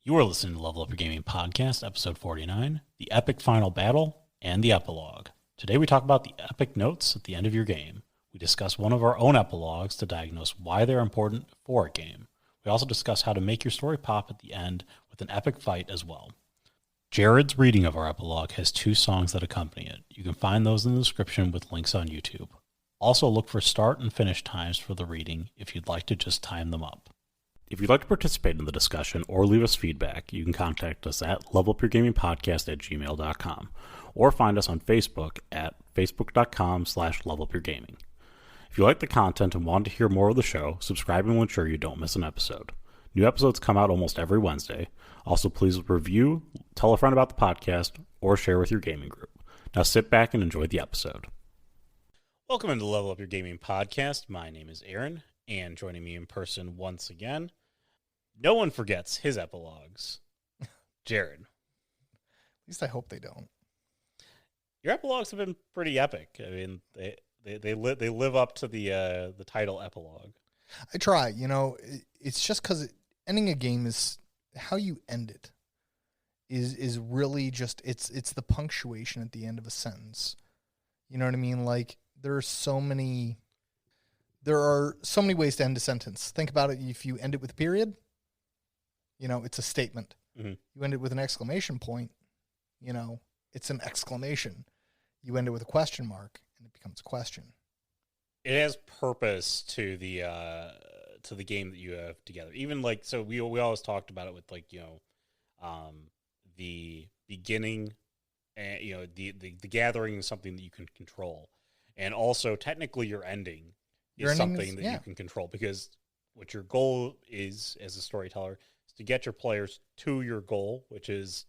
You are listening to Level Up Your Gaming Podcast, episode 49, the epic final battle, and the epilogue. Today we talk about the epic notes at the end of your game. We discuss one of our own epilogues to diagnose why they're important for a game. We also discuss how to make your story pop at the end with an epic fight as well. Jared's reading of our epilogue has 2 songs that accompany it. You can find those in the description with links on YouTube. Also look for start and finish times for the reading if you'd like to just time them up. If you'd like to participate in the discussion or leave us feedback, you can contact us at levelupyourgamingpodcast@gmail.com or find us on Facebook at facebook.com/levelupyourgaming. If you like the content and want to hear more of the show, subscribe and we'll ensure you don't miss an episode. New episodes come out almost every Wednesday. Also, please review, tell a friend about the podcast, or share with your gaming group. Now sit back and enjoy the episode. Welcome into Level Up Your Gaming Podcast. My name is Aaron, and joining me in person once again, no one forgets his epilogues, Jared. At least I hope they don't. Your epilogues have been pretty epic. I mean, they live up to the title epilogue. I try. You know, it's just because ending a game is how you end it. Is really just it's the punctuation at the end of a sentence. You know what I mean? Like there are so many ways to end a sentence. Think about it. If you end it with a period, you know, it's a statement. Mm-hmm. You end it with an exclamation point, you know, it's an exclamation. You end it with a question mark, and it becomes a question. It has purpose to the game that you have together. Even like, so we always talked about it with like, you know, the beginning and, you know, the gathering is something that you can control. And also technically your ending is something that you can control, because what your goal is as a storyteller is to get your players to your goal, which is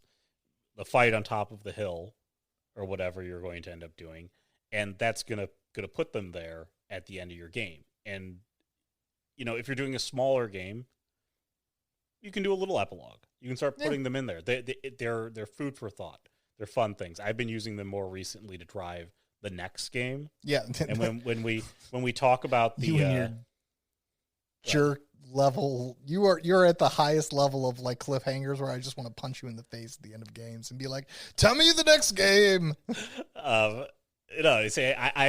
the fight on top of the hill or whatever you're going to end up doing. And that's going to put them there at the end of your game. And, you know, if you're doing a smaller game, you can do a little epilogue. You can start putting them in there. They're food for thought. They're fun things. I've been using them more recently to drive the next game. Yeah. And when we talk about the jerk level, you're at the highest level of like cliffhangers where I just want to punch you in the face at the end of games and be like, tell me the next game. I've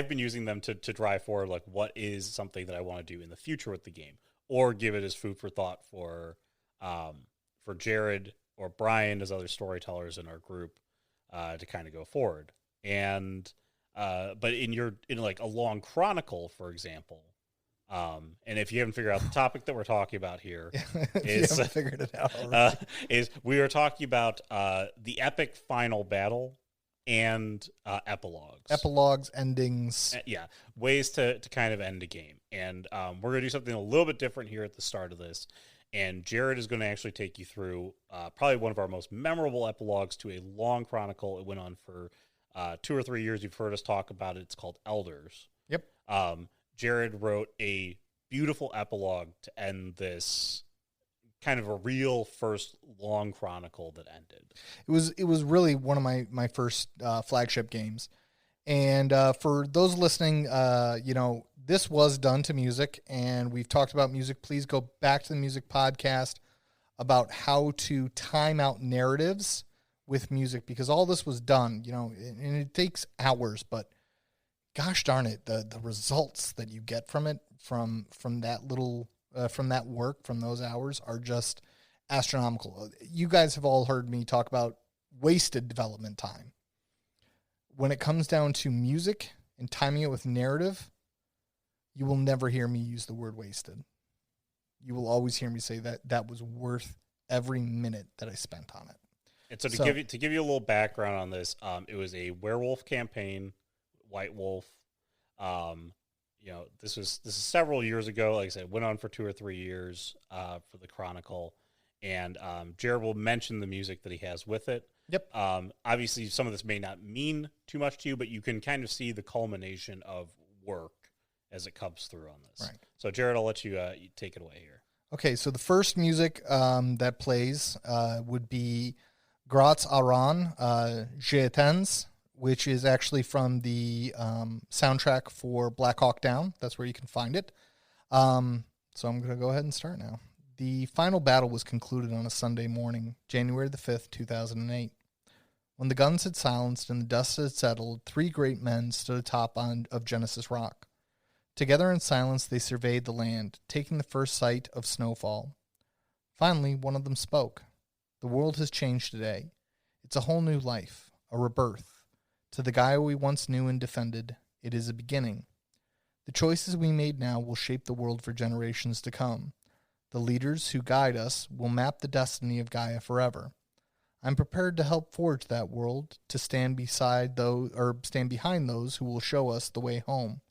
been using them to drive forward, like what is something that I want to do in the future with the game, or give it as food for thought for Jared or Brian as other storytellers in our group to kind of go forward. And but in like a long chronicle, for example, and if you haven't figured out the topic that we're talking about here, is figured it out. Is we are talking about the epic final battle and epilogues, endings, ways to kind of end a game. And we're gonna do something a little bit different here at the start of this. And Jared is going to actually take you through probably one of our most memorable epilogues to a long chronicle. It went on for 2 or 3 years. You've heard us talk about it. It's called Elders. Yep. Jared wrote a beautiful epilogue to end this kind of a real first long chronicle that ended. It was really one of my first flagship games. And for those listening, you know, this was done to music, and we've talked about music. Please go back to the music podcast about how to time out narratives with music, because all this was done, you know, and it takes hours, but gosh darn it, the results that you get from it, from that little, from that work, from those hours are just astronomical. You guys have all heard me talk about wasted development time. When it comes down to music and timing it with narrative, you will never hear me use the word wasted. You will always hear me say that was worth every minute that I spent on it. And so to give you a little background on this, it was a werewolf campaign, White Wolf. You know, this is several years ago. Like I said, it went on for 2 or 3 years for the chronicle. And Jared will mention the music that he has with it. Yep. Obviously, some of this may not mean too much to you, but you can kind of see the culmination of work as it comes through on this. Right. So, Jared, I'll let you take it away here. Okay, so the first music that plays would be Graz Aran, J'étais, which is actually from the soundtrack for Black Hawk Down. That's where you can find it. So I'm going to go ahead and start now. The final battle was concluded on a Sunday morning, January the 5th, 2008. When the guns had silenced and the dust had settled, three great men stood atop of Genesis Rock. Together in silence they surveyed the land, taking the first sight of snowfall. Finally, one of them spoke. The world has changed today. It's a whole new life, a rebirth. To the guy we once knew and defended, it is a beginning. The choices we made now will shape the world for generations to come. The leaders who guide us will map the destiny of Gaia forever. I'm prepared to help forge that world, to stand behind those who will show us the way home.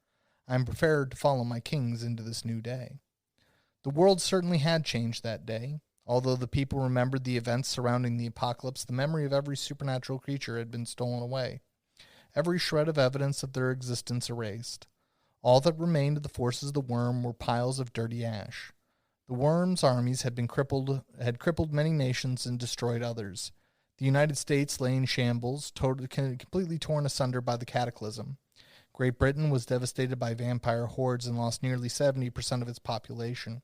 I'm prepared to follow my kings into this new day. The world certainly had changed that day. Although the people remembered the events surrounding the apocalypse, the memory of every supernatural creature had been stolen away. Every shred of evidence of their existence erased. All that remained of the forces of the worm were piles of dirty ash. The worm's armies had crippled many nations and destroyed others. The United States lay in shambles, completely torn asunder by the cataclysm. Great Britain was devastated by vampire hordes and lost nearly 70% of its population.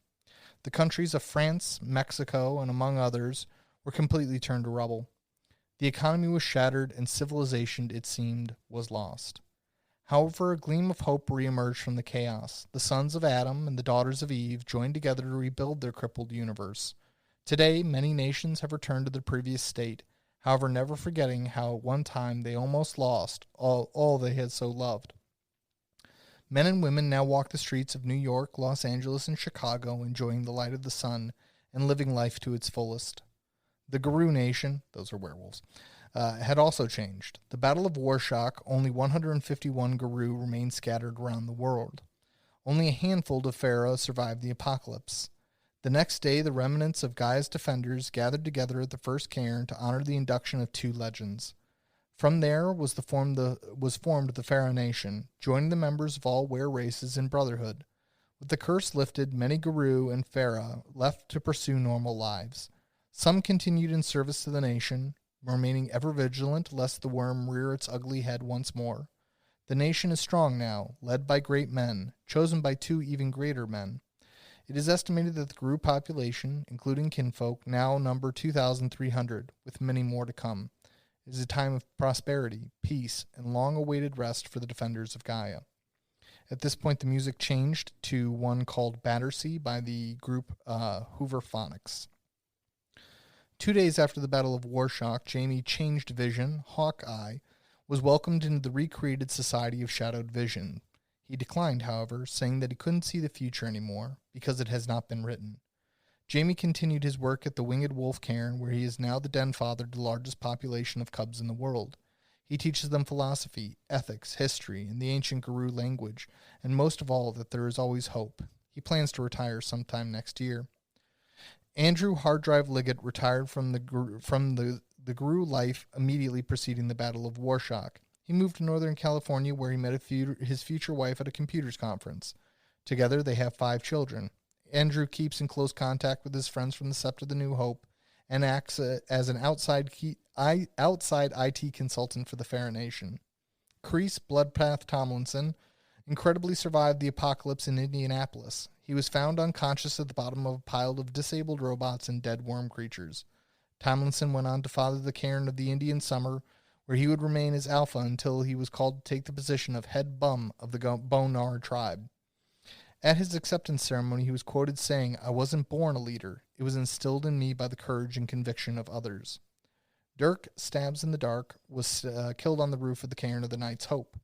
The countries of France, Mexico, and among others were completely turned to rubble. The economy was shattered, and civilization, it seemed, was lost. However, a gleam of hope reemerged from the chaos. The sons of Adam and the daughters of Eve joined together to rebuild their crippled universe. Today, many nations have returned to their previous state, however never forgetting how at one time they almost lost all they had so loved. Men and women now walk the streets of New York, Los Angeles, and Chicago, enjoying the light of the sun and living life to its fullest. The Guru Nation, those are werewolves, had also changed. The Battle of Warshak, only 151 Guru remained scattered around the world. Only a handful of Pharaoh survived the apocalypse. The next day, the remnants of Gaia's defenders gathered together at the first cairn to honor the induction of two legends. From there was formed the Pharaoh Nation, joining the members of all were races in brotherhood. With the curse lifted, many Guru and Pharaoh left to pursue normal lives. Some continued in service to the nation, remaining ever vigilant lest the worm rear its ugly head once more. The nation is strong now, led by great men, chosen by two even greater men. It is estimated that the Guru population, including kinfolk, now number 2,300, with many more to come. It is a time of prosperity, peace, and long-awaited rest for the defenders of Gaia. At this point, the music changed to one called Battersea by the group Hooverphonics. 2 days after the Battle of Warshak, Jamie Changed Vision, Hawkeye, was welcomed into the recreated Society of Shadowed Vision. He declined, however, saying that he couldn't see the future anymore, because it has not been written. Jamie continued his work at the Winged Wolf Cairn, where he is now the den father to the largest population of cubs in the world. He teaches them philosophy, ethics, history, and the ancient Guru language, and most of all, that there is always hope. He plans to retire sometime next year. Andrew Harddrive Liggett retired from the Guru life immediately preceding the Battle of Warshak. He moved to Northern California, where he met his future wife at a computers conference. Together, they have 5 children. Andrew keeps in close contact with his friends from the Sept of the New Hope and acts as an outside IT consultant for the Pharaoh Nation. Crease Bloodpath Tomlinson incredibly survived the apocalypse in Indianapolis. He was found unconscious at the bottom of a pile of disabled robots and dead worm creatures. Tomlinson went on to father the cairn of the Indian Summer, where he would remain as alpha until he was called to take the position of head bum of the Bonar tribe. At his acceptance ceremony, he was quoted saying, "I wasn't born a leader. It was instilled in me by the courage and conviction of others." Dirk Stabs in the Dark was killed on the roof of the Cairn of the Knight's Hope.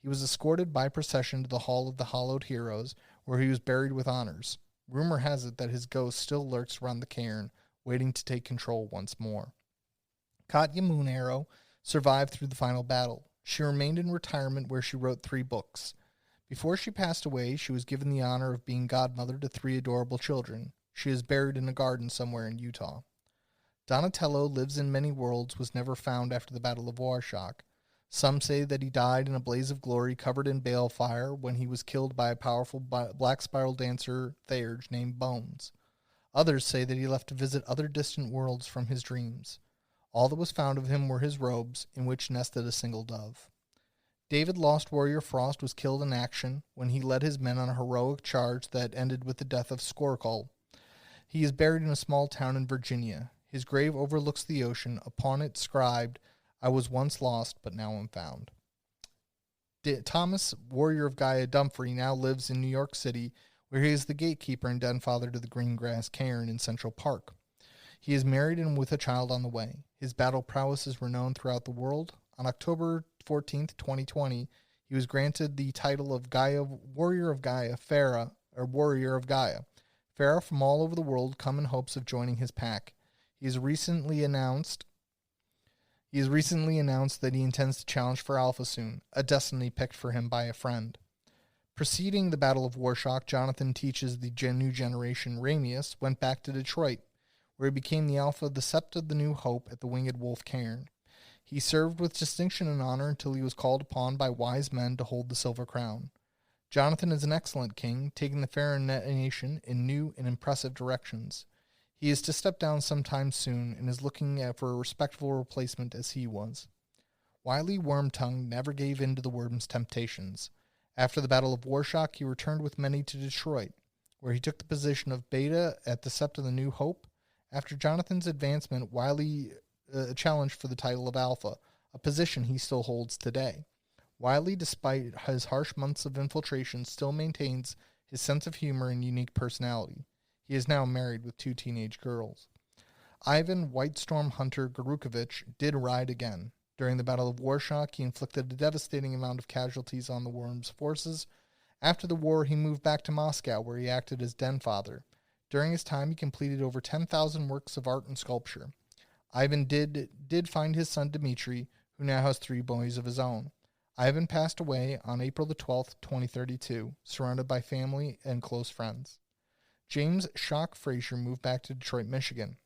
He was escorted by procession to the Hall of the Hallowed Heroes, where he was buried with honors. Rumor has it that his ghost still lurks around the cairn, waiting to take control once more. Katya Moonarrow survived through the final battle. She remained in retirement, where she wrote 3 books. Before she passed away, she was given the honor of being godmother to 3 adorable children. She is buried in a garden somewhere in Utah. Donatello lives in many worlds, was never found after the Battle of Warshak. Some say that he died in a blaze of glory covered in balefire when he was killed by a powerful black spiral dancer Theurge named Bones. Others say that he left to visit other distant worlds from his dreams. All that was found of him were his robes, in which nested a single dove. David Lost Warrior Frost was killed in action when he led his men on a heroic charge that ended with the death of Skorkul. He is buried in a small town in Virginia. His grave overlooks the ocean. Upon it scribed, "I was once lost, but now am found." Thomas, warrior of Gaia Dumfrey, now lives in New York City, where he is the gatekeeper and den father to the Greengrass Cairn in Central Park. He is married and with a child on the way. His battle prowess is renowned throughout the world. On October 14th, 2020, he was granted the title of Warrior of Gaia, Farah, or Warrior of Gaia. Farah from all over the world come in hopes of joining his pack. He has recently announced that he intends to challenge for Alpha soon, a destiny picked for him by a friend. Preceding the Battle of Warshock, Jonathan teaches the new generation Ramius went back to Detroit, where he became the Alpha of the Sept of the New Hope at the Winged Wolf Cairn. He served with distinction and honor until he was called upon by wise men to hold the Silver Crown. Jonathan is an excellent king, taking the Farah nation in new and impressive directions. He is to step down sometime soon and is looking for a respectable replacement as he was. Wily Wormtongue never gave in to the worm's temptations. After the Battle of Warshock, he returned with many to Detroit, where he took the position of Beta at the Sept of the New Hope. After Jonathan's advancement, Wily challenged for the title of Alpha, a position he still holds today. Wily, despite his harsh months of infiltration, still maintains his sense of humor and unique personality. He is now married with 2 teenage girls. Ivan Whitestorm Hunter Garukovich did ride again. During the Battle of Warshock, he inflicted a devastating amount of casualties on the Worm's forces. After the war, he moved back to Moscow, where he acted as den father. During his time, he completed over 10,000 works of art and sculpture. Ivan did find his son Dmitri, who now has 3 boys of his own. Ivan passed away on April the 12th, 2032, surrounded by family and close friends. James Shock Frazier moved back to Detroit, Michigan.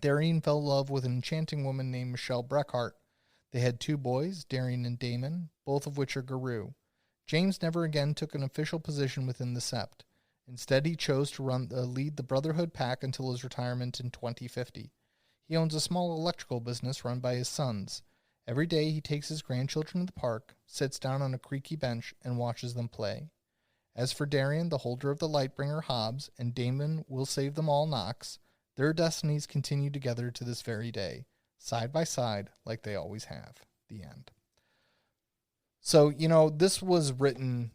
Darian fell in love with an enchanting woman named Michelle Breckhart. They had 2 boys, Darian and Damon, both of which are Guru. James never again took an official position within the Sept. Instead, he chose to lead the Brotherhood pack until his retirement in 2050. He owns a small electrical business run by his sons. Every day, he takes his grandchildren to the park, sits down on a creaky bench, and watches them play. As for Darian, the holder of the Lightbringer Hobbs, and Damon will save them all Knox, their destinies continue together to this very day, side by side like they always have. The end. So, this was written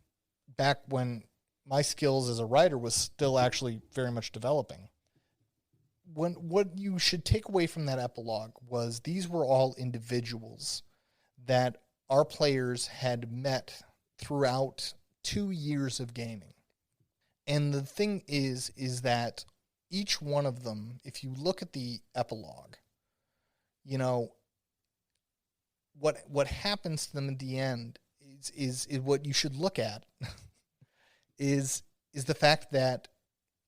back when my skills as a writer was still actually very much developing. What you should take away from that epilogue was these were all individuals that our players had met throughout 2 years of gaming. And the thing is that each one of them, if you look at the epilogue, what happens to them at the end is what you should look at is the fact that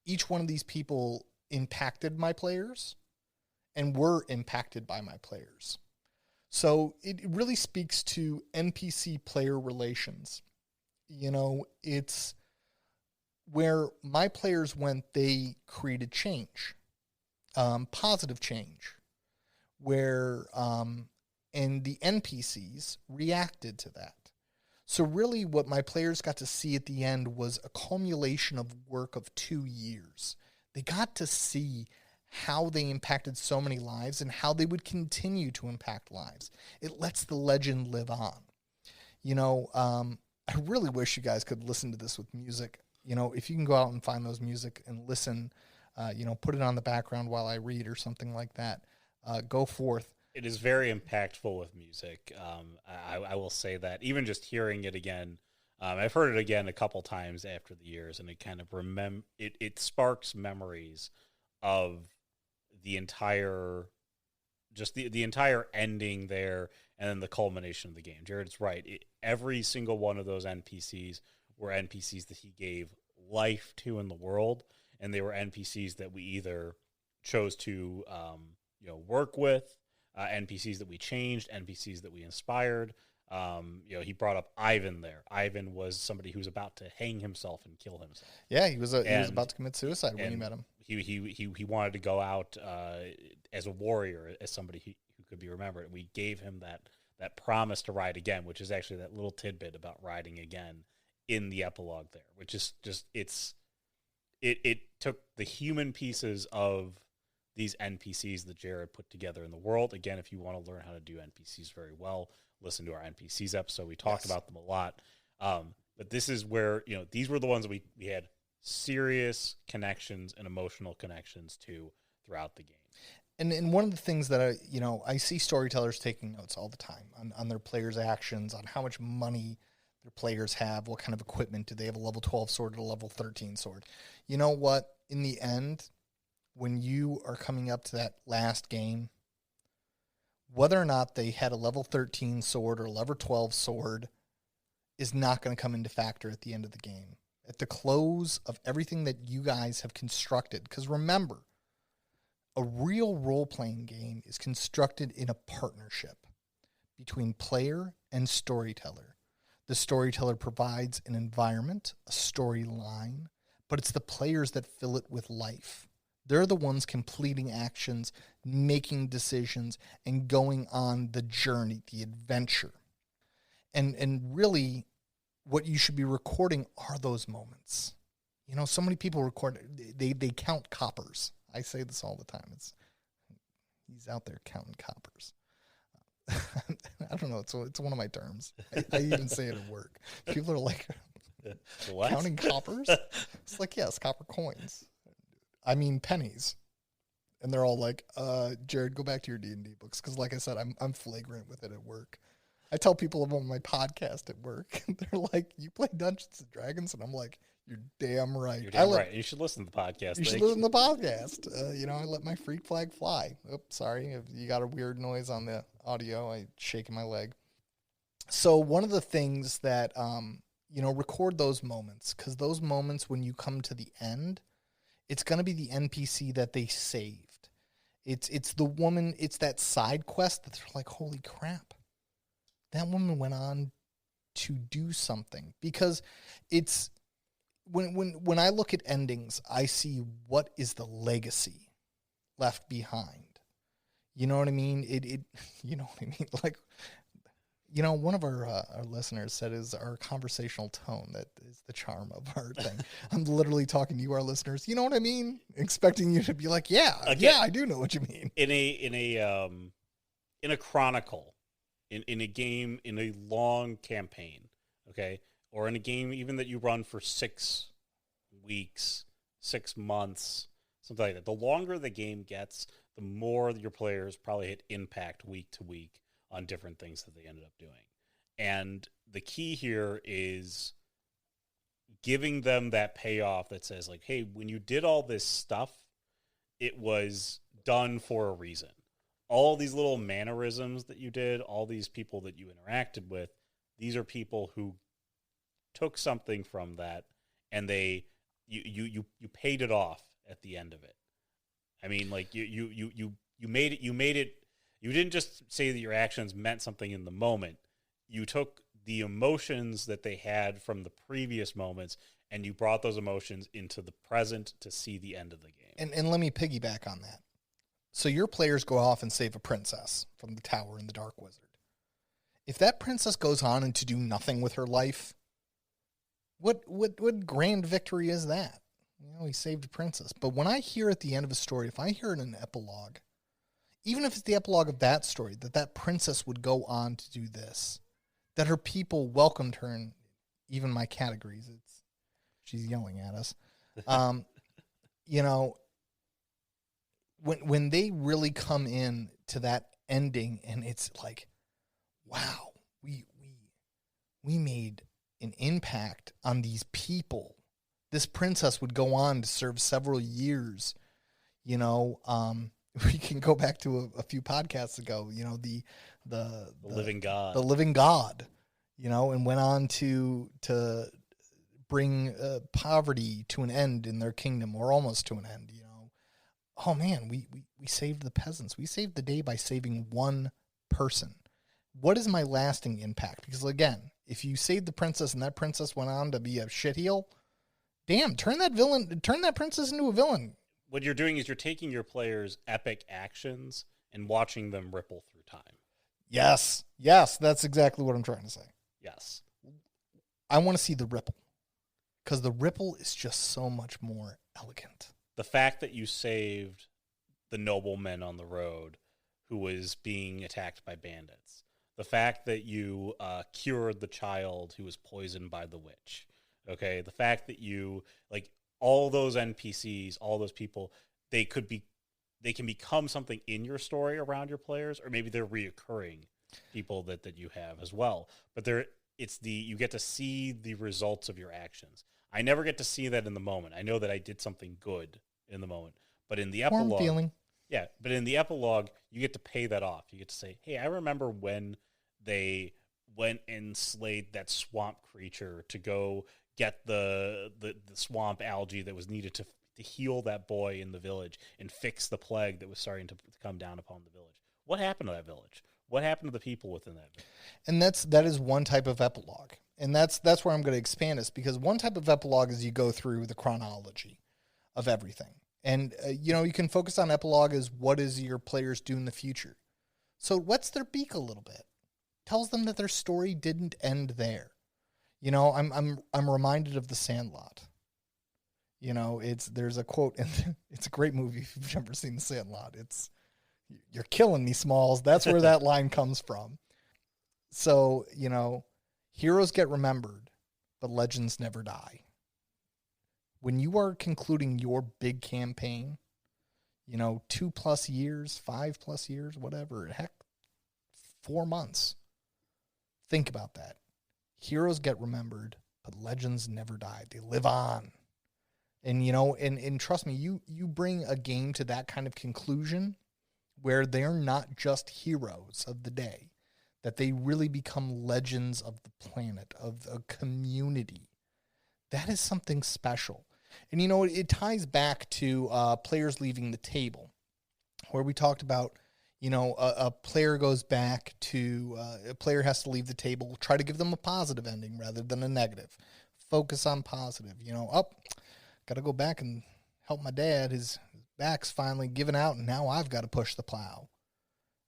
each one of these people impacted my players and were impacted by my players. So it really speaks to NPC player relations. It's where my players went, they created change, positive change, where and the NPCs reacted to that. So really what my players got to see at the end was a culmination of work of 2 years. They got to see how they impacted so many lives and how they would continue to impact lives. It lets the legend live on. I really wish you guys could listen to this with music. If you can go out and find those music and listen, put it on the background while I read or something like that, go forth. It is very impactful with music. I will say that even just hearing it again, I've heard it again a couple times after the years, and it kind of it sparks memories of the entire, just the entire ending there, and then the culmination of the game. Jared's right. Every single one of those NPCs were NPCs that he gave life to in the world, and they were NPCs that we either chose to work with, NPCs that we changed, NPCs that we inspired. He brought up Ivan there. Ivan was somebody who was about to hang himself and kill himself. Yeah, he was about to commit suicide when you met him. He wanted to go out as a warrior, as somebody who could be remembered. We gave him that promise to ride again, which is actually that little tidbit about riding again in the epilogue there, which is just it's it took the human pieces of these NPCs that Jared put together in the world. Again, if you want to learn how to do NPCs very well, listen to our NPCs episode. We talked about them a lot. But this is where, these were the ones that we had serious connections and emotional connections to throughout the game. And one of the things that I see storytellers taking notes all the time on their players' actions, on how much money their players have, what kind of equipment. Do they have a level 12 sword or a level 13 sword? You know what? In the end, when you are coming up to that last game, whether or not they had a level 13 sword or a level 12 sword is not going to come into factor at the end of the game. At the close of everything that you guys have constructed, because remember, a real role-playing game is constructed in a partnership between player and storyteller. The storyteller provides an environment, a storyline, but it's the players that fill it with life. They're the ones completing actions, making decisions, and going on the journey, the adventure. And really, what you should be recording are those moments. So many people record, they count coppers. I say this all the time. He's out there counting coppers. I don't know. It's one of my terms. I even say it at work. People are like, what? Counting coppers? It's like, yes, copper coins. I mean pennies. And they're all like, Jared, go back to your D&D books. Because like I said, I'm flagrant with it at work. I tell people about my podcast at work. They're like, you play Dungeons and Dragons? And I'm like, you're damn right. You're damn right. You should listen to the podcast. You should listen to the podcast. I let my freak flag fly. Oops, sorry. If you got a weird noise on the audio, I shaking my leg. So one of the things that, record those moments. Because those moments when you come to the end, it's going to be the NPC that they saved. It's the woman, it's that side quest that they're like, holy crap. That woman went on to do something. Because it's, when I look at endings, I see what is the legacy left behind. You know what I mean? You know what I mean? Like, one of our listeners said is our conversational tone that is the charm of our thing. I'm literally talking to you, our listeners. You know what I mean? Expecting you to be like, yeah, I do know what you mean. In a chronicle, in a game, in a long campaign, okay, or in a game even that you run for 6 weeks, 6 months, something like that. The longer the game gets, the more your players probably hit impact week to week on different things that they ended up doing. And the key here is giving them that payoff that says, like, hey, when you did all this stuff, it was done for a reason. All these little mannerisms that you did, all these people that you interacted with, these are people who took something from that, and you paid it off at the end of it. I mean, like you made it. You didn't just say that your actions meant something in the moment. You took the emotions that they had from the previous moments, and you brought those emotions into the present to see the end of the game. And let me piggyback on that. So your players go off and save a princess from the tower in the Dark Wizard. If that princess goes on and to do nothing with her life, what grand victory is that? He saved a princess. But when I hear at the end of a story, if I hear in an epilogue, even if it's the epilogue of that story, that princess would go on to do this, that her people welcomed her in even my categories. She's yelling at us. When they really come in to that ending, and it's like, wow, we made an impact on these people. This princess would go on to serve several years. We can go back to a few podcasts ago. The living God, and went on to bring poverty to an end in their kingdom, or almost to an end. Oh man, we saved the peasants. We saved the day by saving one person. What is my lasting impact? Because again, if you saved the princess and that princess went on to be a shitheel, damn, turn that princess into a villain. What you're doing is you're taking your players' epic actions and watching them ripple through time. Yes, that's exactly what I'm trying to say. Yes. I want to see the ripple, because the ripple is just so much more Elegant. The fact that you saved the nobleman on the road who was being attacked by bandits. The fact that you cured the child who was poisoned by the witch. Okay, the fact that you, like, all those NPCs, all those people, they can become something in your story around your players, or maybe they're reoccurring people that you have as well. But you get to see the results of your actions. I never get to see that in the moment. I know that I did something good in the moment, but in the epilogue, Warm feeling. yeah. But in the epilogue, you get to pay that off. You get to say, "Hey, I remember when they went and slayed that swamp creature to go get the swamp algae that was needed to heal that boy in the village and fix the plague that was starting to come down upon the village. What happened to that village? What happened to the people within that village?" And that is one type of epilogue. And that's where I'm going to expand this, because one type of epilogue is you go through the chronology of everything. And, you can focus on epilogue as what is your players do in the future. So it wets their beak a little bit. Tells them that their story didn't end there. I'm reminded of The Sandlot. There's a quote, and it's a great movie if you've never seen The Sandlot. You're killing me, Smalls. That's where that line comes from. So, heroes get remembered, but legends never die. When you are concluding your big campaign, 2+ years, 5+ years, whatever, heck, 4 months. Think about that. Heroes get remembered, but legends never die. They live on. And, and trust me, you bring a game to that kind of conclusion where they're not just heroes of the day, that they really become legends of the planet, of a community. That is something special. And, it ties back to players leaving the table, where we talked about, a player goes back to, a player has to leave the table, try to give them a positive ending rather than a negative. Focus on positive, got to go back and help my dad. His back's finally given out, and now I've got to push the plow.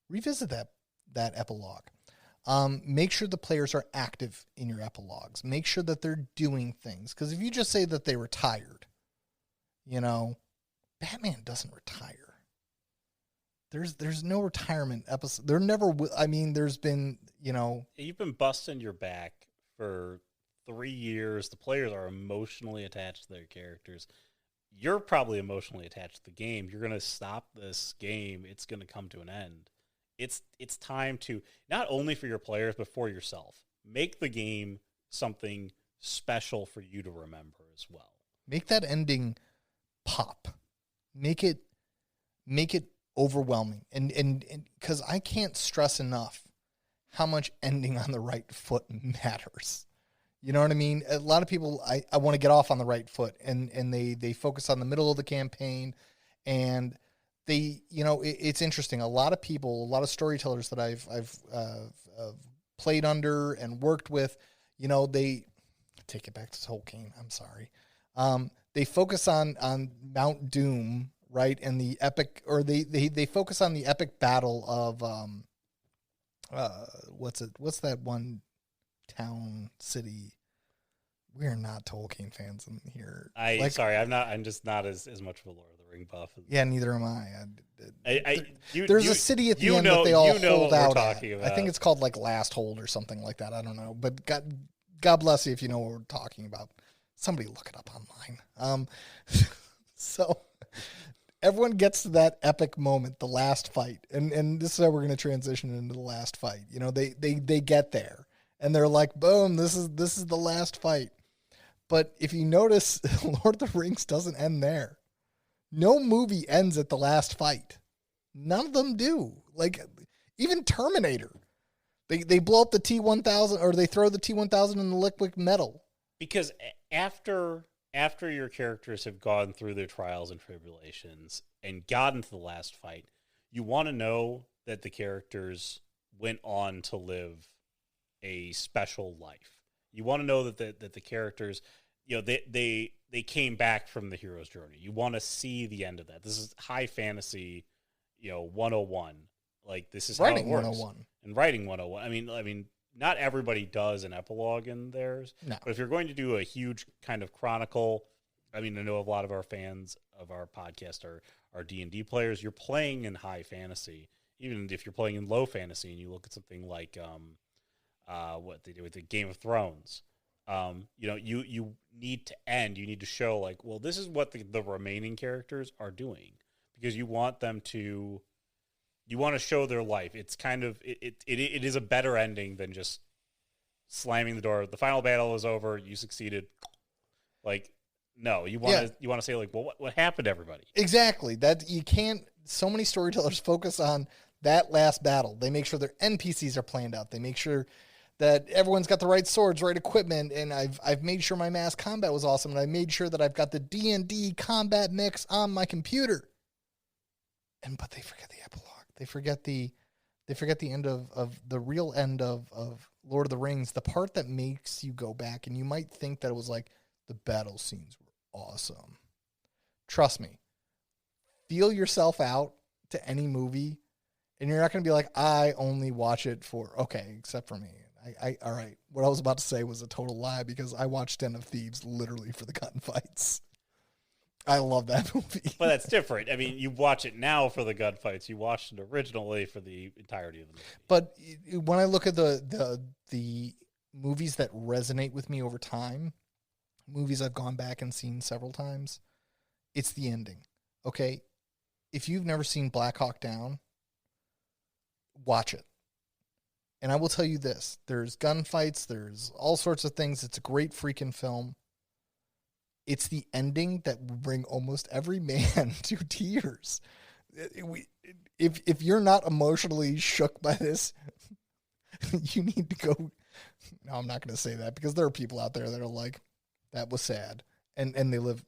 Revisit that epilogue. Make sure the players are active in your epilogues. Make sure that they're doing things. Because if you just say that they retired, Batman doesn't retire. There's no retirement episode. There never will. I mean, there's been, You've been busting your back for 3 years. The players are emotionally attached to their characters. You're probably emotionally attached to the game. You're going to stop this game. It's going to come to an end. It's time to, not only for your players, but for yourself, make the game something special for you to remember as well. Make that ending pop. Make it overwhelming. And because I can't stress enough how much ending on the right foot matters. You know what I mean? A lot of people, I want to get off on the right foot, and they focus on the middle of the campaign, and they, it's interesting. A lot of people, a lot of storytellers that I've played under and worked with, they take it back to Tolkien. I'm sorry. They focus on Mount Doom, right? And the epic, or they focus on the epic battle of, what's that one town, city? We're not Tolkien fans in here. I'm just not as much of a Lord of the Ring buff. Yeah, neither am I. There's a city at the end that they all hold out at. I think it's called Last Hold or something like that. I don't know, but God bless you if you know what we're talking about. Somebody look it up online. So everyone gets to that epic moment, the last fight, and this is how we're going to transition into the last fight. They get there and they're like, boom, this is the last fight. But if you notice, Lord of the Rings doesn't end there. No movie ends at the last fight. None of them do. Even Terminator, they blow up the T-1000, or they throw the T-1000 in the liquid metal. Because after your characters have gone through their trials and tribulations and gotten to the last fight, you want to know that the characters went on to live a special life. You want to know that the characters, they came back from the hero's journey. You want to see the end of that. This is high fantasy, 101. This is writing how it works. 101. And writing 101. I mean, not everybody does an epilogue in theirs. No. But if you're going to do a huge kind of chronicle, I mean, I know a lot of our fans of our podcast are D&D players. You're playing in high fantasy, even if you're playing in low fantasy, and you look at something like what they do with the Game of Thrones. You need to end. You need to show like, well, this is what the remaining characters are doing, because you want them to. You want to show their life. It's kind of it is a better ending than just slamming the door. The final battle is over. You succeeded. Like, no, you want to say like, well, what happened to everybody? Exactly. That you can't. So many storytellers focus on that last battle. They make sure their NPCs are planned out. They make sure that everyone's got the right swords, right equipment, and I've made sure my mass combat was awesome, and I made sure that I've got the D&D combat mix on my computer. But they forget the epilogue. They forget the end of the real end of Lord of the Rings, the part that makes you go back, and you might think that it was like the battle scenes were awesome. Trust me. Feel yourself out to any movie, and you're not going to be like, I only watch it for, okay, except for me. All right. What I was about to say was a total lie, because I watched Den of Thieves literally for the gunfights. I love that movie. But that's different. I mean, you watch it now for the gunfights. You watched it originally for the entirety of the movie. But when I look at the movies that resonate with me over time, movies I've gone back and seen several times, it's the ending. Okay? If you've never seen Black Hawk Down, watch it. And I will tell you this. There's gunfights. There's all sorts of things. It's a great freaking film. It's the ending that will bring almost every man to tears. If you're not emotionally shook by this, you need to go. No, I'm not going to say that, because there are people out there that are like, that was sad. And they live,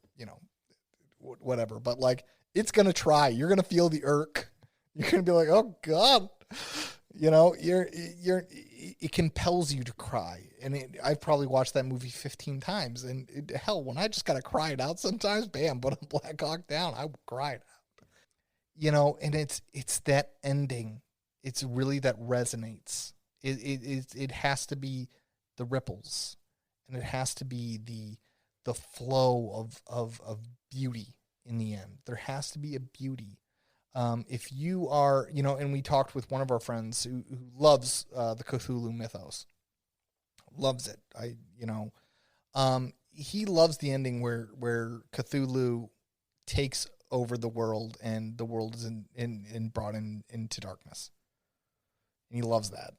whatever. But like, it's going to try. You're going to feel the irk. You're going to be like, oh God. It compels you to cry. And I've probably watched that movie 15 times. And hell, when I just got to cry it out sometimes, bam, put a Black Hawk Down, I will cry it out. And it's that ending. It's really that resonates. It has to be the ripples, and it has to be the flow of beauty in the end. There has to be a beauty. If you are, and we talked with one of our friends who loves the Cthulhu mythos, loves it. He loves the ending where Cthulhu takes over the world, and the world is brought into darkness. And he loves that.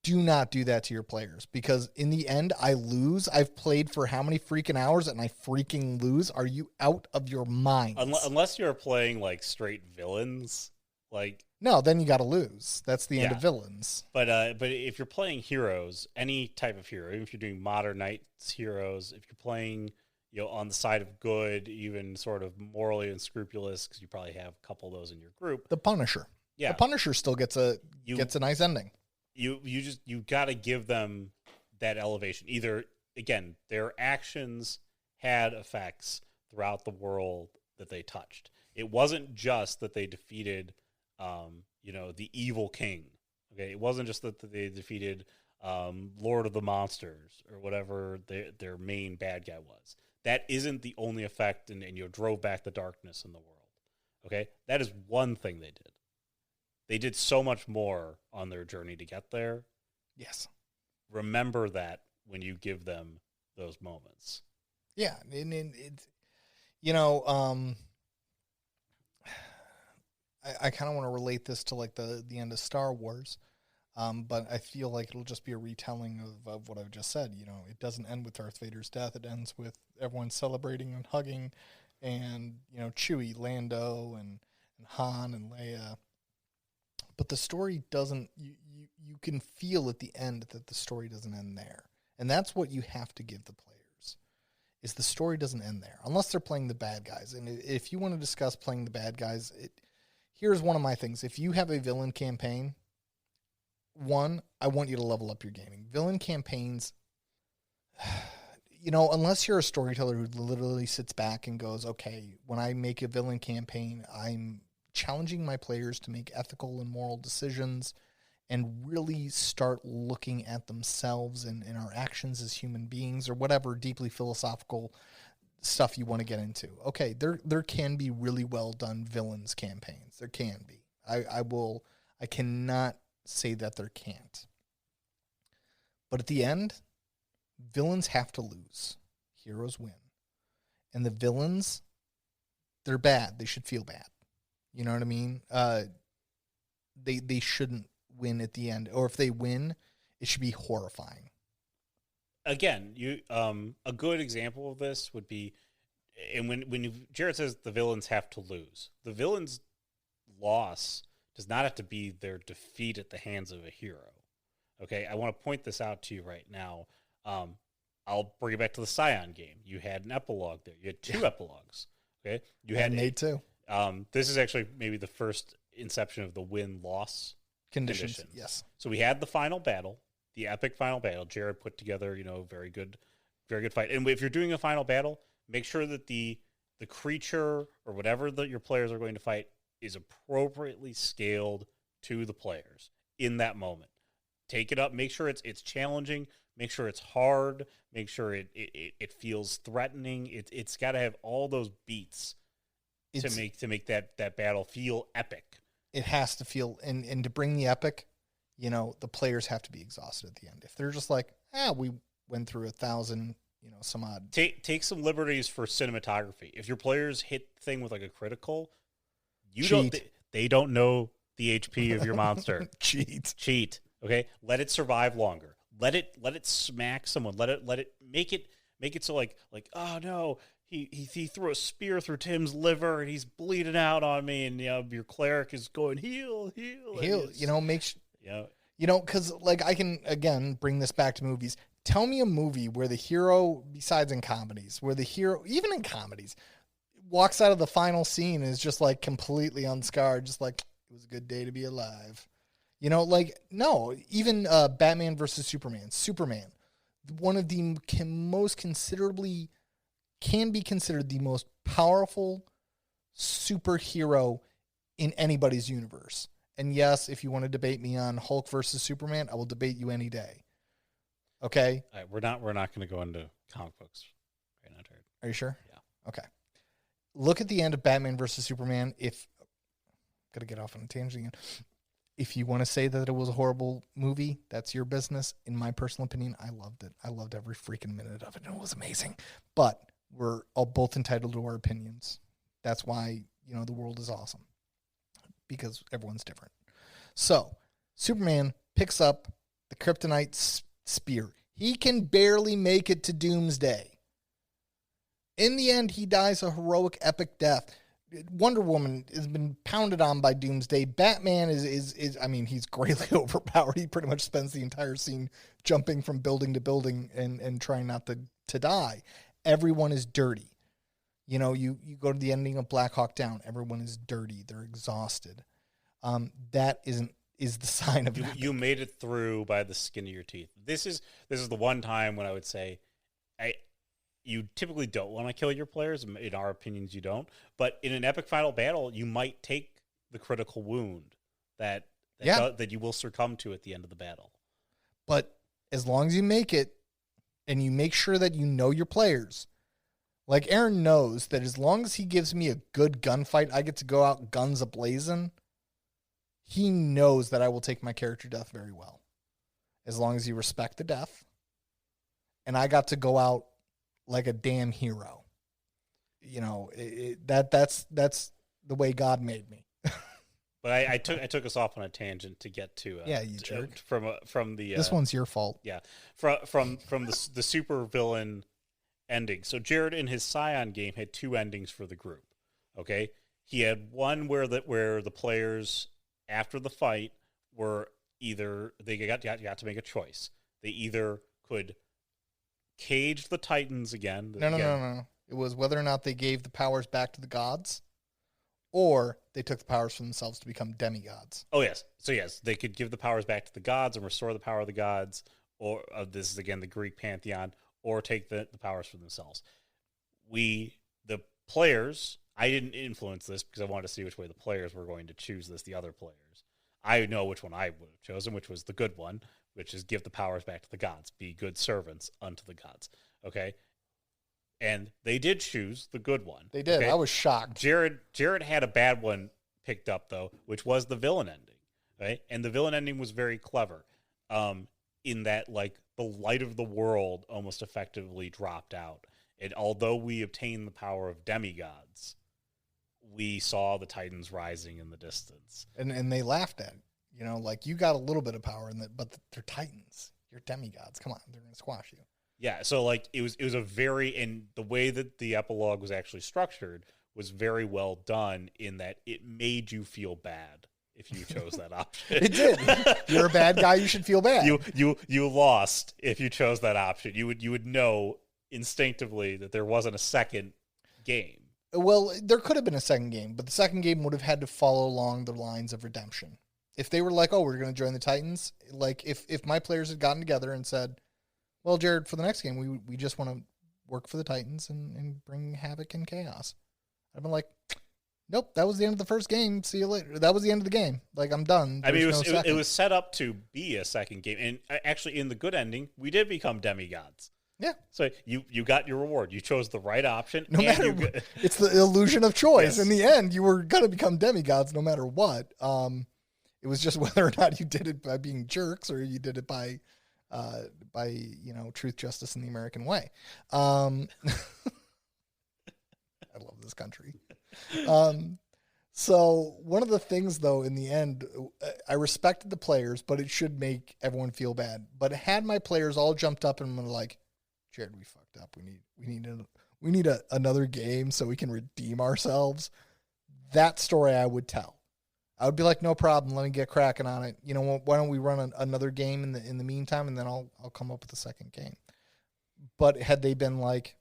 Do not do that to your players, because in the end, I lose. I've played for how many freaking hours, and I freaking lose. Are you out of your mind? Unless you're playing like straight villains, like no, then you got to lose. That's the end of villains. But if you're playing heroes, any type of hero, even if you're doing modern knights heroes, if you're playing on the side of good, even sort of morally unscrupulous, because you probably have a couple of those in your group. The Punisher, the Punisher still gets a nice ending. You got to give them that elevation. Either, again, their actions had effects throughout the world that they touched. It wasn't just that they defeated, the evil king. Okay, it wasn't just that they defeated Lord of the Monsters or whatever their main bad guy was. That isn't the only effect, and drove back the darkness in the world. Okay, that is one thing they did. They did so much more on their journey to get there. Yes. Remember that when you give them those moments. Yeah. And I kind of want to relate this to like the end of Star Wars. But I feel like it'll just be a retelling of what I've just said. It doesn't end with Darth Vader's death. It ends with everyone celebrating and hugging, and, Chewie, Lando, and Han and Leia. But the story doesn't, you can feel at the end that the story doesn't end there. And that's what you have to give the players, is the story doesn't end there, unless they're playing the bad guys. And if you want to discuss playing the bad guys, here's one of my things. If you have a villain campaign, one, I want you to level up your gaming. Villain campaigns, unless you're a storyteller who literally sits back and goes, okay, when I make a villain campaign, I'm challenging my players to make ethical and moral decisions and really start looking at themselves and our actions as human beings, or whatever deeply philosophical stuff you want to get into. Okay, there can be really well done villains campaigns. There can be. I cannot say that there can't. But at the end, villains have to lose. Heroes win. And the villains, they're bad. They should feel bad. You know what I mean? They shouldn't win at the end. Or if they win, it should be horrifying. Again, a good example of this would be, and Jared says the villains have to lose, the villain's loss does not have to be their defeat at the hands of a hero. Okay, I want to point this out to you right now. I'll bring it back to the Scion game. You had an epilogue there. You had two epilogues. Okay, you had made two. This is actually maybe the first inception of the win-loss conditions. Yes. So we had the final battle. The epic final battle. Jared put together, very good fight. And if you're doing a final battle, make sure that the creature or whatever that your players are going to fight is appropriately scaled to the players in that moment. Take it up. Make sure it's challenging. Make sure it's hard. Make sure it feels threatening. It's got to have all those beats to make that battle feel epic. It has to feel, and to bring the epic, the players have to be exhausted at the end. If they're just like, we went through 1,000, some odd. Take some liberties for cinematography. If your players hit the thing with like a critical, they don't know the HP of your monster. Cheat. Okay, let it survive longer. Let it smack someone. Let it make it so like oh no, he threw a spear through Tim's liver and he's bleeding out on me, and your cleric is going heal. Because I can again bring this back to movies. Tell me a movie where the hero, besides in comedies, where the hero, even in comedies, walks out of the final scene and is just like completely unscarred, just like it was a good day to be alive. No, even Batman versus Superman. Superman, one of the can be considered the most powerful superhero in anybody's universe. And yes, if you want to debate me on Hulk versus Superman, I will debate you any day. Okay? All right, we're not going to go into comic books right now, Jared. Are you sure? Yeah. Okay. Look at the end of Batman versus Superman. Got to get off on a tangent again. If you want to say that it was a horrible movie, that's your business. In my personal opinion, I loved it. I loved every freaking minute of it, and it was amazing. But we're all both entitled to our opinions. That's why, the world is awesome. Because everyone's different. So, Superman picks up the kryptonite spear. He can barely make it to Doomsday. In the end, he dies a heroic, epic death. Wonder Woman has been pounded on by Doomsday. Batman is he's greatly overpowered. He pretty much spends the entire scene jumping from building to building and trying not to die. Everyone is dirty. You go to the ending of Black Hawk Down. Everyone is dirty. They're exhausted. That is the sign of you made it through by the skin of your teeth. This is the one time when I would say, you typically don't want to kill your players. In our opinions, you don't. But in an epic final battle, you might take the critical wound that you will succumb to at the end of the battle. But as long as you make it, and you make sure that you know your players, like Aaron knows that as long as he gives me a good gunfight, I get to go out guns a-blazing. He knows that I will take my character death very well. As long as you respect the death. And I got to go out like a damn hero. That's the way God made me. But I took us off on a tangent to get to you jerk. From the this one's your fault. Yeah, from the super villain ending. So Jared in his Scion game had two endings for the group. Okay, he had one where the players after the fight were either they got to make a choice. They either could cage the Titans again. No. It was whether or not they gave the powers back to the gods, or they took the powers for themselves to become demigods. Oh, yes. So, yes, they could give the powers back to the gods and restore the power of the gods, or this is, again, the Greek pantheon, or take the powers for themselves. The players, I didn't influence this because I wanted to see which way the players were going to choose this, the other players. I know which one I would have chosen, which was the good one, which is give the powers back to the gods, be good servants unto the gods. Okay? And they did choose the good one. They did. Okay? I was shocked. Jared had a bad one picked up, though, which was the villain ending. Right? And the villain ending was very clever. In that, like, the light of the world almost effectively dropped out. And although we obtained the power of demigods, we saw the Titans rising in the distance. And they laughed at it. You know, like, you got a little bit of power, but they're Titans. You're demigods. Come on, they're going to squash you. Yeah, so, like, it was a very, and the way that the epilogue was actually structured was very well done in that it made you feel bad if you chose that option. It did. You're a bad guy, you should feel bad. You lost if you chose that option. You would know instinctively that there wasn't a second game. Well, there could have been a second game, but the second game would have had to follow along the lines of redemption. If they were like, oh, we're going to join the Titans, like if my players had gotten together and said, well, Jared, for the next game, we just want to work for the Titans and bring havoc and chaos. I'd been like, nope, that was the end of the first game. See you later. That was the end of the game. Like, I'm done. I mean, it was set up to be a second game. And actually, in the good ending, we did become demigods. Yeah. So you got your reward. You chose the right option. It's the illusion of choice. Yes. In the end, you were going to become demigods no matter what. It was just whether or not you did it by being jerks or you did it by truth, justice, and the American way. I love this country. So one of the things, though, in the end, I respected the players, but it should make everyone feel bad. But had my players all jumped up and were like, Jared, we fucked up. We need another game so we can redeem ourselves. That story I would tell. I would be like, no problem. Let me get cracking on it. You know, why don't we run another game in the meantime, and then I'll come up with a second game. But had they been like,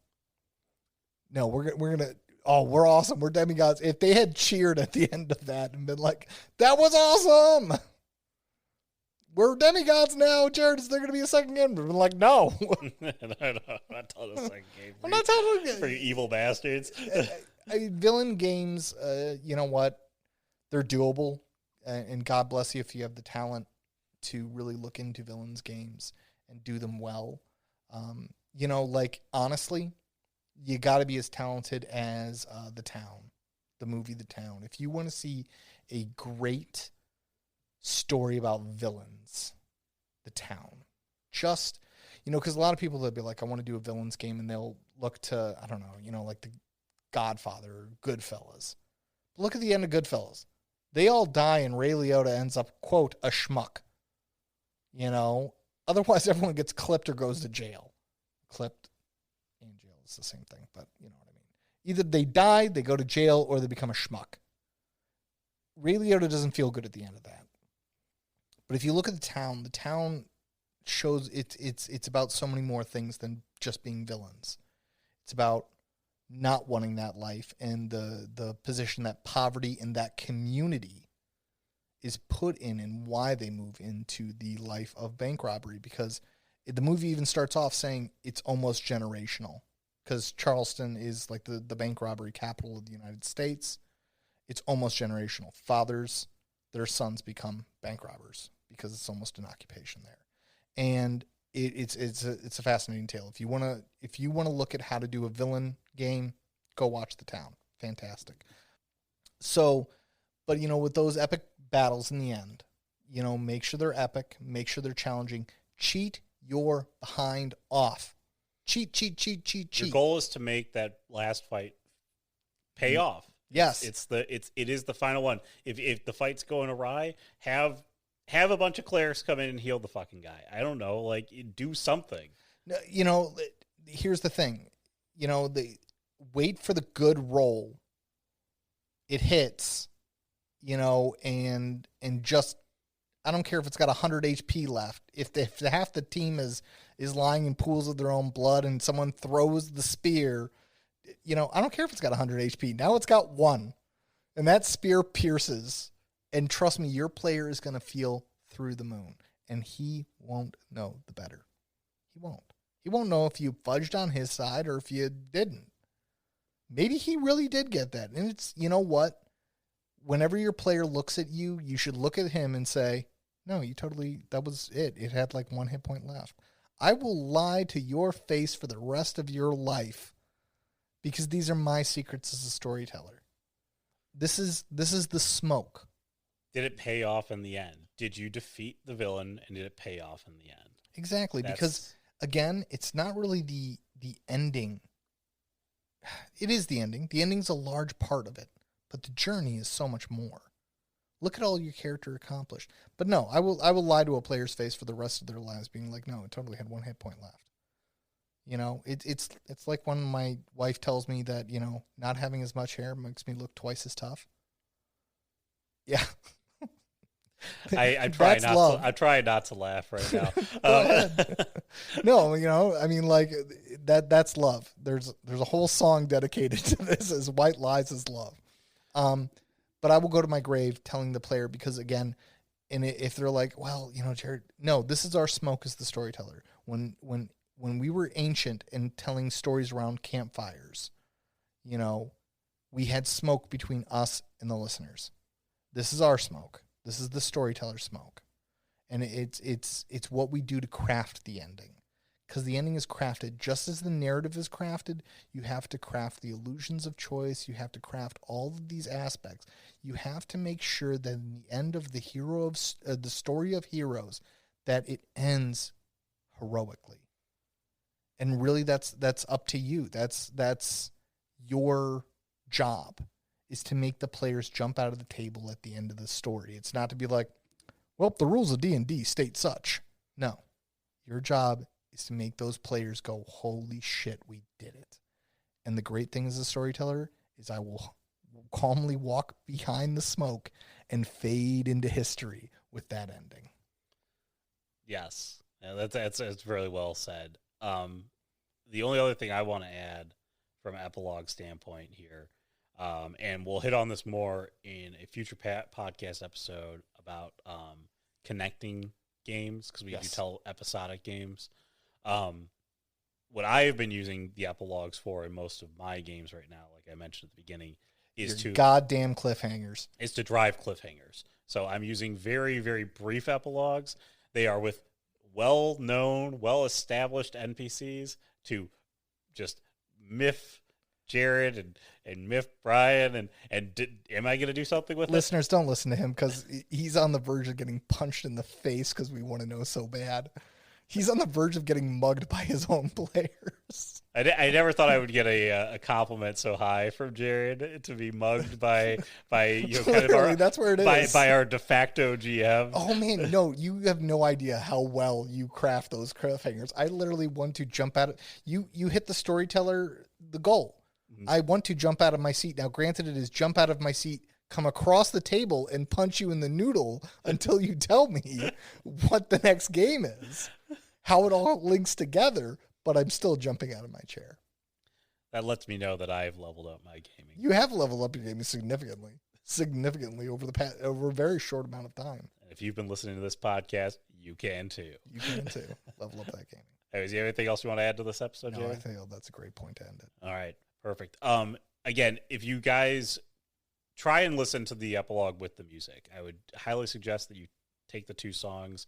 no, we're gonna. Oh, we're awesome. We're demigods. If they had cheered at the end of that and been like, that was awesome. We're demigods now, Jared. Is there going to be a second game? We've been like, no. No, I'm not telling a second game. I'm not telling you. For you evil bastards. Villain games, you know what? They're doable. And God bless you if you have the talent to really look into villains games and do them well. You know, like, honestly, you got to be as talented as The Town, the movie The Town. If you want to see a great story about villains, The Town. Just, you know, because a lot of people, they'll be like, I want to do a villains game, and they'll look to, I don't know, you know, like The Godfather or Goodfellas. But look at the end of Goodfellas. They all die, and Ray Liotta ends up, quote, a schmuck. You know? Otherwise, everyone gets clipped or goes to jail. Clipped. It's the same thing, but you know what I mean. Either they die, they go to jail, or they become a schmuck. Ray Liotta doesn't feel good at the end of that. But if you look at the town shows it's about so many more things than just being villains. It's about not wanting that life and the position that poverty and that community is put in and why they move into the life of bank robbery. Because the movie even starts off saying it's almost generational. Because Charleston is like the bank robbery capital of the United States. It's almost generational. Fathers, their sons become bank robbers because it's almost an occupation there. And it's a fascinating tale. If you wanna look at how to do a villain game, go watch The Town. Fantastic. So, but you know, with those epic battles in the end, you know, make sure they're epic, make sure they're challenging. Cheat your behind off. Cheat. Your goal is to make that last fight pay off. Yes. It is the final one. If the fight's going awry, have a bunch of clerics come in and heal the fucking guy. I don't know, like, do something. You know, here's the thing. You know, wait for the good roll. It hits, you know, and just, I don't care if it's got 100 HP left. If half the team is lying in pools of their own blood and someone throws the spear, you know, I don't care if it's got 100 HP. Now it's got 1. And that spear pierces. And trust me, your player is going to feel through the moon. And he won't know the better. He won't. He won't know if you fudged on his side or if you didn't. Maybe he really did get that. And it's, you know what? Whenever your player looks at you, you should look at him and say, no, that was it. It had like 1 hit point left. I will lie to your face for the rest of your life because these are my secrets as a storyteller. This is the smoke. Did it pay off in the end? Did you defeat the villain, and did it pay off in the end? Exactly, because again, it's not really the ending. It is the ending. The ending's a large part of it, but the journey is so much more. Look at all your character accomplished. But no, I will lie to a player's face for the rest of their lives, being like, no, it totally had 1 hit point left. You know, it's like when my wife tells me that, you know, not having as much hair makes me look twice as tough. Yeah. I try not to laugh right now. Go ahead. No, you know, I mean, like that's love. There's a whole song dedicated to this, as white lies is love. But I will go to my grave telling the player, because again, and if they're like, well, you know, Jared, no, this is our smoke as the storyteller. When we were ancient and telling stories around campfires, you know, we had smoke between us and the listeners. This is our smoke. This is the storyteller smoke. And it's what we do to craft the ending. Because the ending is crafted just as the narrative is crafted. You have to craft the illusions of choice. You have to craft all of these aspects. You have to make sure that in the end of the the story of heroes, that it ends heroically. And really, that's up to you. That's your job, is to make the players jump out of the table at the end of the story. It's not to be like, well, the rules of D&D state such. No, your job is to make those players go, holy shit, we did it. And the great thing as a storyteller is I will calmly walk behind the smoke and fade into history with that ending. Yes, yeah, that's really well said. The only other thing I want to add from an epilogue standpoint here, and we'll hit on this more in a future podcast episode about connecting games, because we do tell episodic games. What I have been using the epilogues for in most of my games right now, like I mentioned at the beginning, is Your goddamn cliffhangers. Is to drive cliffhangers. So I'm using very, very brief epilogues. They are with well-known, well-established NPCs to just miff Jared and miff Brian, am I going to do something with Listeners, don't listen to him, because he's on the verge of getting punched in the face because we want to know so bad. He's on the verge of getting mugged by his own players. I never thought I would get a compliment so high from Jared, to be mugged by you know, kind of our, that's where it is. By our de facto GM. Oh man, no, you have no idea how well you craft those cliffhangers. I literally want to jump out of you hit the storyteller the goal. Mm-hmm. I want to jump out of my seat. Now granted, it is jump out of my seat, come across the table and punch you in the noodle until you tell me what the next game is, how it all links together, but I'm still jumping out of my chair. That lets me know that I've leveled up my gaming. You have leveled up your gaming significantly over over a very short amount of time. And if you've been listening to this podcast, you can too. You can too. Level up that gaming. Is there anything else you want to add to this episode, No, Jerry? I think that's a great point to end it. All right, perfect. Again, if you guys try and listen to the epilogue with the music, I would highly suggest that you take the 2 songs.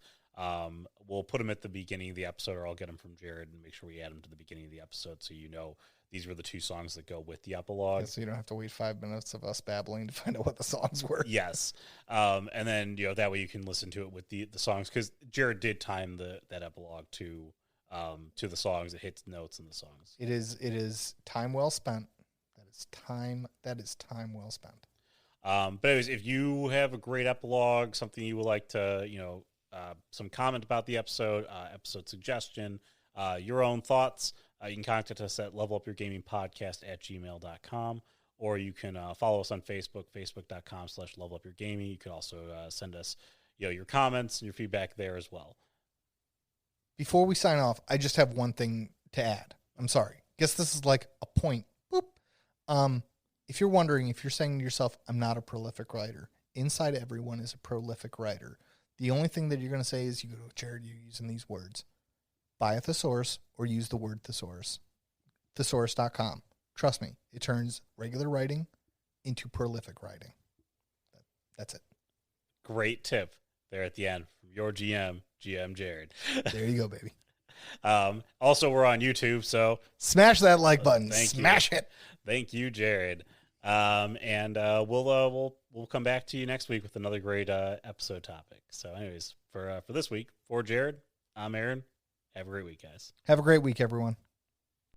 We'll put them at the beginning of the episode, or I'll get them from Jared and make sure we add them to the beginning of the episode, so you know these were the 2 songs that go with the epilogue. Yeah, so you don't have to wait 5 minutes of us babbling to find out what the songs were. Yes. And then, you know, that way you can listen to it with the songs, because Jared did time that epilogue to the songs. It hits notes in the songs. It is time well spent. That is time well spent. But anyways, if you have a great epilogue, something you would like to, you know, some comment about the episode suggestion, your own thoughts, you can contact us at levelupyourgamingpodcast@gmail.com, or you can follow us on Facebook, facebook.com/levelupyourgaming. You can also send us, you know, your comments and your feedback there as well. Before we sign off, I just have one thing to add. I'm sorry. Guess this is like a point. Boop. If you're wondering, if you're saying to yourself, I'm not a prolific writer, inside everyone is a prolific writer. The only thing that you're going to say is, you go, Jared, you're using these words. Buy a thesaurus or use the word thesaurus. Thesaurus.com. Trust me, it turns regular writing into prolific writing. That's it. Great tip there at the end from your GM Jared. There you go, baby. Also, we're on YouTube, so Smash that like button. Thank Smash you. it. Thank you, Jared. We'll come back to you next week with another great episode topic. So, anyways, for this week, for Jared, I'm Aaron. Have a great week, guys. Have a great week, everyone.